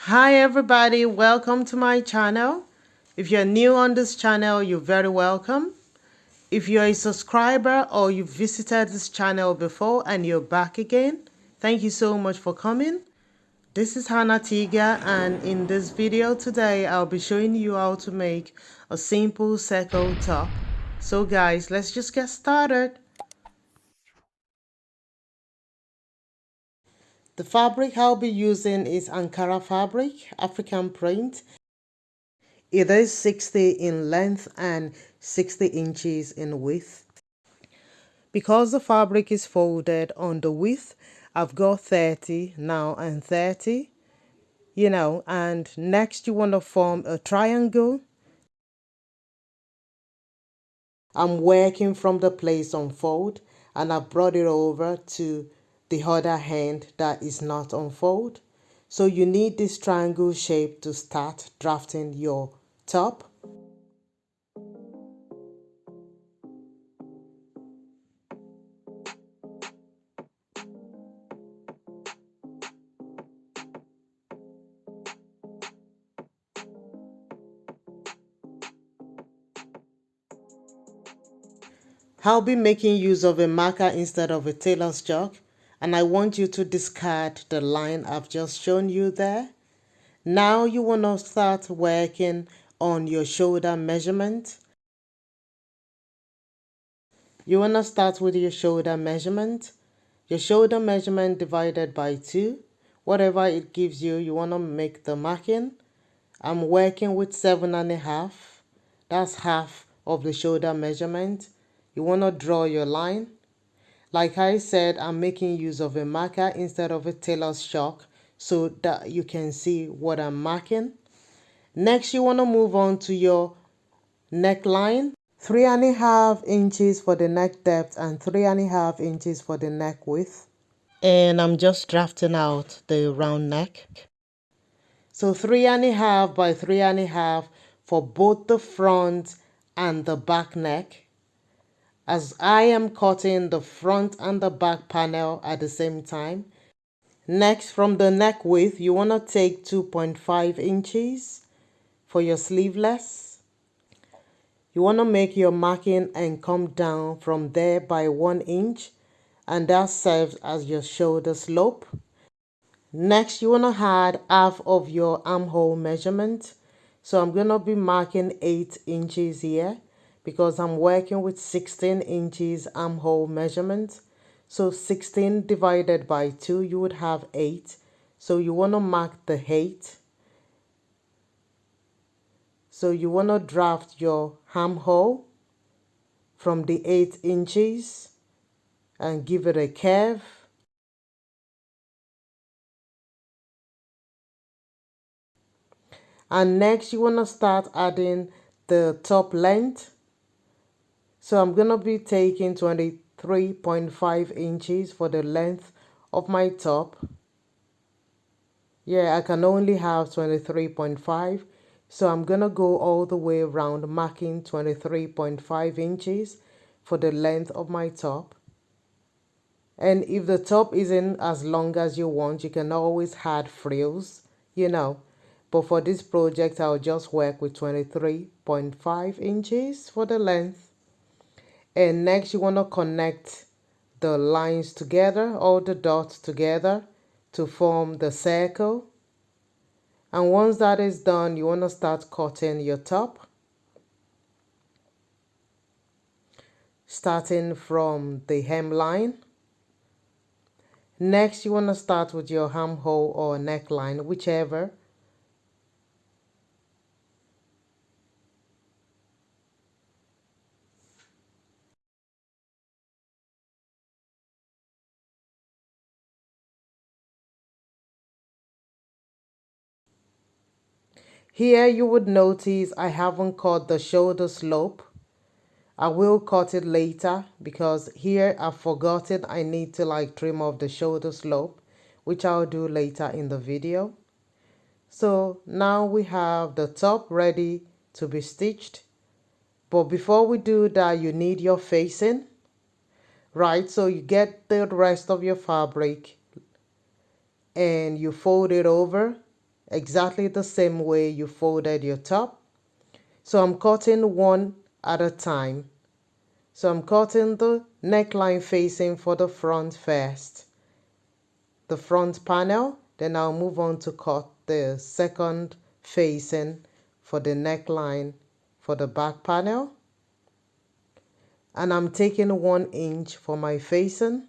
Hi everybody, welcome to my channel. If you're new on this channel, you're very welcome. If you're a subscriber or you've visited this channel before and you're back again, thank you so much for coming. This is Hannah Tiga, and in this video today I'll be showing you how to make a simple circle top. So guys, let's just get started. The fabric I'll be using is Ankara fabric, African print. It is 60 in length and 60 inches in width. Because the fabric is folded on the width, I've got 30 now and 30, and next you want to form a triangle. I'm working from the place on fold and I've brought it over to the other hand that is not on fold. So you need this triangle shape to start drafting your top. I'll be making use of a marker instead of a tailor's chalk, and I want you to discard the line I've just shown you there. Now you want to start working on your shoulder measurement. You want to start with your shoulder measurement. Your shoulder measurement divided by 2. Whatever it gives you, you want to make the marking. I'm working with 7.5. That's half of the shoulder measurement. You want to draw your line. Like I said, I'm making use of a marker instead of a tailor's chalk so that you can see what I'm marking. Next, you want to move on to your neckline. 3.5 inches for the neck depth and 3.5 inches for the neck width. And I'm just drafting out the round neck. So 3.5 by 3.5 for both the front and the back neck, as I am cutting the front and the back panel at the same time. Next, from the neck width, you want to take 2.5 inches for your sleeveless. You want to make your marking and come down from there by 1 inch, and that serves as your shoulder slope. Next, you want to add half of your armhole measurement. So I'm going to be marking 8 inches here because I'm working with 16 inches armhole measurement. So 16 divided by 2, you would have 8. So you want to mark the 8. So you want to draft your armhole from the 8 inches and give it a curve. And next you want to start adding the top length. So I'm going to be taking 23.5 inches for the length of my top. Yeah, I can only have 23.5. So I'm going to go all the way around marking 23.5 inches for the length of my top. And if the top isn't as long as you want, you can always add frills, But for this project, I'll just work with 23.5 inches for the length. And next, you want to connect the lines together, all the dots together to form the circle. And once that is done, you want to start cutting your top. Starting from the hemline. Next, you want to start with your armhole or neckline, whichever. Here you would notice I haven't cut the shoulder slope. I will cut it later because here I've forgotten I need to trim off the shoulder slope, which I'll do later in the video. So now we have the top ready to be stitched. But before we do that, you need your facing, right? So you get the rest of your fabric and you fold it over exactly the same way you folded your top. So I'm cutting one at a time. So I'm cutting the neckline facing for the front first, the front panel, then I'll move on to cut the second facing for the neckline for the back panel. And I'm taking 1 inch for my facing.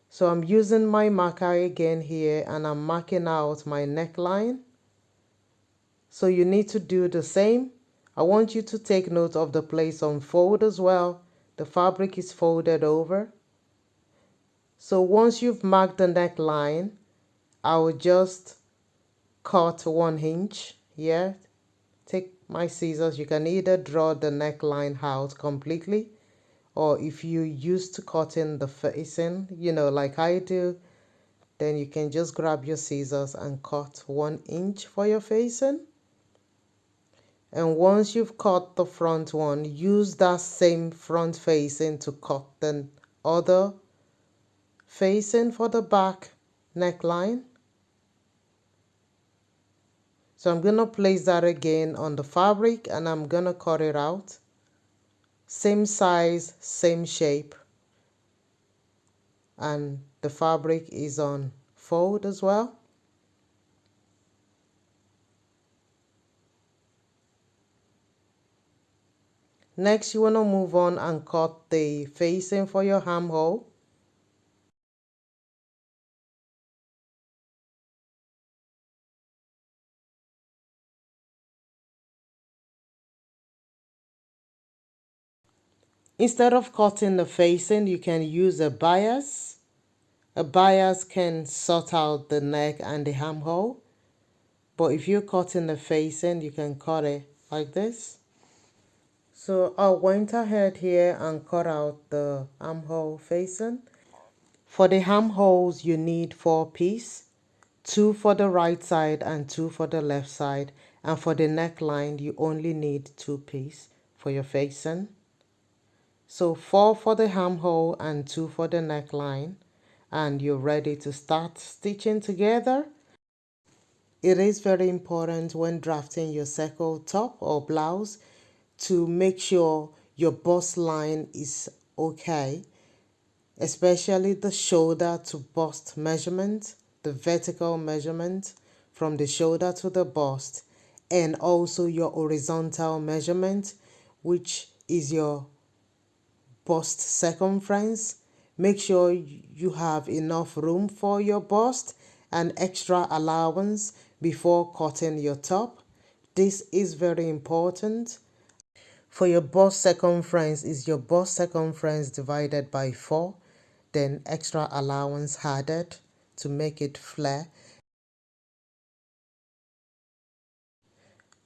So I'm using my marker again here and I'm marking out my neckline. So you need to do the same. I want you to take note of the place on fold as well. The fabric is folded over. So once you've marked the neckline, I will just cut 1 inch here. Take my scissors. You can either draw the neckline out completely, or if you used to cutting the facing, like I do, then you can just grab your scissors and cut 1 inch for your facing. And once you've cut the front one, use that same front facing to cut the other facing for the back neckline. So I'm going to place that again on the fabric and I'm going to cut it out. Same size, same shape. And the fabric is on fold as well. Next, you want to move on and cut the facing for your armhole. Instead of cutting the facing, you can use a bias. A bias can sort out the neck and the armhole. But if you're cutting the facing, you can cut it like this. So I went ahead here and cut out the armhole facing. For the armholes, you need 4 pieces. 2 for the right side and 2 for the left side. And for the neckline, you only need 2 pieces for your facing. So 4 for the armhole and 2 for the neckline. And you're ready to start stitching together. It is very important when drafting your circle top or blouse to make sure your bust line is okay, especially the shoulder to bust measurement, the vertical measurement from the shoulder to the bust, and also your horizontal measurement, which is your bust circumference. Make sure you have enough room for your bust and extra allowance before cutting your top. This is very important. For your bust circumference is your bust circumference divided by 4, then extra allowance added to make it flare.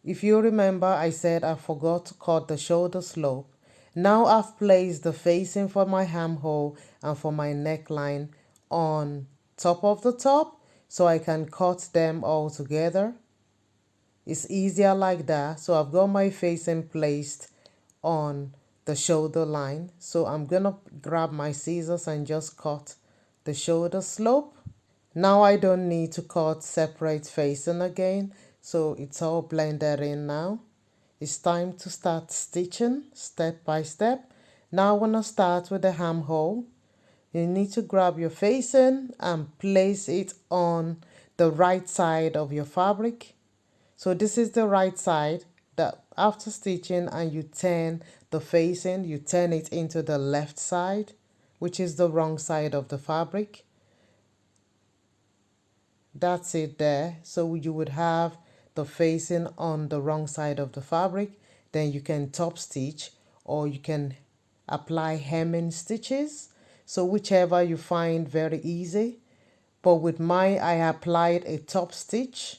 If you remember, I said I forgot to cut the shoulder slope. Now I've placed the facing for my armhole and for my neckline on top of the top so I can cut them all together. It's easier like that. So I've got my facing placed on the shoulder line. So I'm gonna grab my scissors and just cut the shoulder slope. Now I don't need to cut separate facing again, so it's all blended in now. It's time to start stitching step by step. Now I want to start with the armhole. You need to grab your facing and place it on the right side of your fabric. So this is the right side. That after stitching and you turn the facing, you turn it into the left side, which is the wrong side of the fabric. That's it there. So you would have the facing on the wrong side of the fabric. Then you can top stitch or you can apply hemming stitches. So whichever you find very easy. But with mine, I applied a top stitch.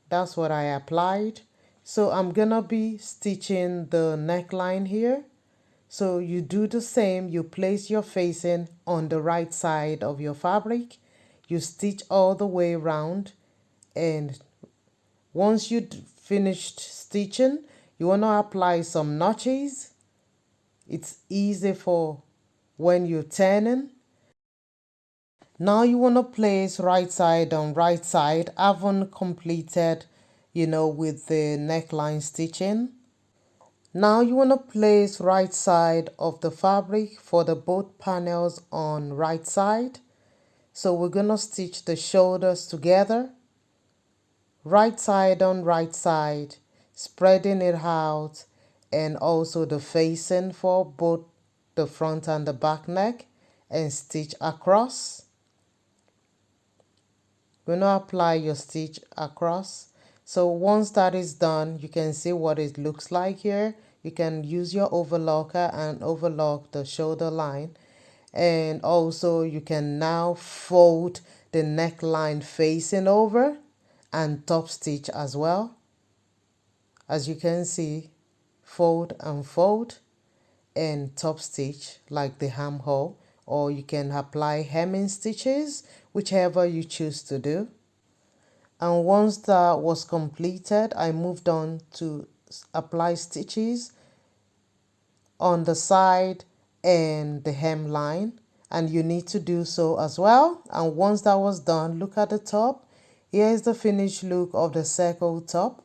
That's what I applied. So I'm gonna be stitching the neckline here. So you do the same. You place your facing on the right side of your fabric. You stitch all the way around, and once you finished stitching, you want to apply some notches. It's easy for when you're turning. Now you want to place right side on right side. I haven't completed, with the neckline stitching. Now you want to place right side of the fabric for the both panels on right side. So we're going to stitch the shoulders together. Right side on right side, spreading it out, and also the facing for both the front and the back neck, and stitch across. We're going to apply your stitch across. So once that is done, you can see what it looks like here. You can use your overlocker and overlock the shoulder line. And also you can now fold the neckline facing over and top stitch as well. As you can see, fold and top stitch like the armhole, or you can apply hemming stitches, whichever you choose to do. And once that was completed, I moved on to apply stitches on the side and the hemline, and you need to do so as well. And once that was done, look at the top. Here is the finished look of the circle top.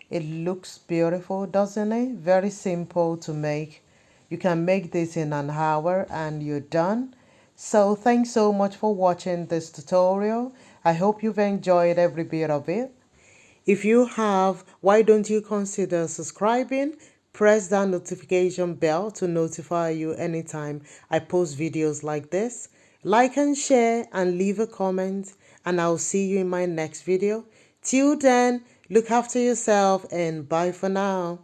It looks beautiful, doesn't it? Very simple to make. You can make this in an hour and you're done. So thanks so much for watching this tutorial. I hope you've enjoyed every bit of it. If you have, why don't you consider subscribing? Press that notification bell to notify you anytime I post videos like this. Like and share and leave a comment, and I'll see you in my next video. Till then, look after yourself and bye for now.